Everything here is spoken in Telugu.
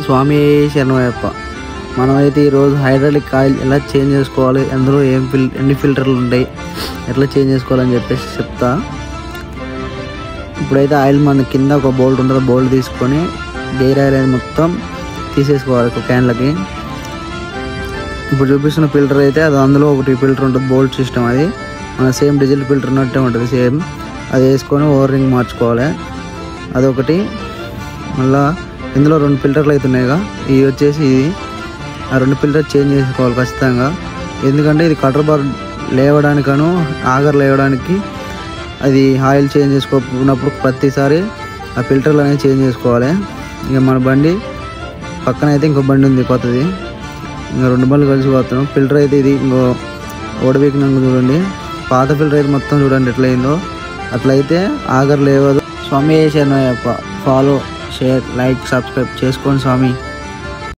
స్వామి శరణమయ్యప్ప. మనమైతే ఈరోజు హైడ్రాలిక్ ఆయిల్ ఎలా చేంజ్ చేసుకోవాలి, అందులో ఎన్ని ఫిల్టర్లు ఉంటాయి, ఎట్లా చేంజ్ చేసుకోవాలని చెప్పేసి చెప్తా. ఇప్పుడైతే ఆయిల్ మన కింద ఒక బోల్ట్ ఉంటుంది, బోల్ట్ తీసుకొని గేర్ ఆయిల్ అనేది మొత్తం తీసేసుకోవాలి ఒక క్యాన్లకి. ఇప్పుడు చూపిస్తున్న ఫిల్టర్ అయితే అది అందులో ఒకటి ఫిల్టర్ ఉంటుంది, బోల్ట్ సిస్టమ్. అది మన సేమ్ డీజిల్ ఫిల్టర్ ఉన్నట్టే ఉంటుంది సేమ్. అది వేసుకొని ఓవర్ రింగ్ మార్చుకోవాలి అదొకటి. మళ్ళీ ఇందులో 2 ఫిల్టర్లు అవుతున్నాయిగా, ఇవి వచ్చేసి ఇది ఆ 2 ఫిల్టర్ చేంజ్ చేసుకోవాలి ఖచ్చితంగా. ఎందుకంటే ఇది కటర్ బార్ లేవడానికను ఆగర్ లేవడానికి అది ఆయిల్ చేంజ్ చేసుకోకున్నప్పుడు ప్రతిసారి ఆ ఫిల్టర్లు అనేది చేంజ్ చేసుకోవాలి. ఇక మన బండి పక్కన అయితే ఇంకో బండి ఉంది కొత్తది, ఇంకా 2 బండ్లు కలిసి పోతున్నాం. ఫిల్టర్ అయితే ఇది ఇంకో ఓడబెక్కినాక చూడండి, పాత ఫిల్టర్ అయితే మొత్తం చూడండి ఎట్లయిందో. అట్లయితే ఆగర్ లేవదు. స్వామి శరణమయ్యప్ప. ఫాలో, షేర్, లైక్, సబ్స్క్రైబ్ చేసుకోండి స్వామి.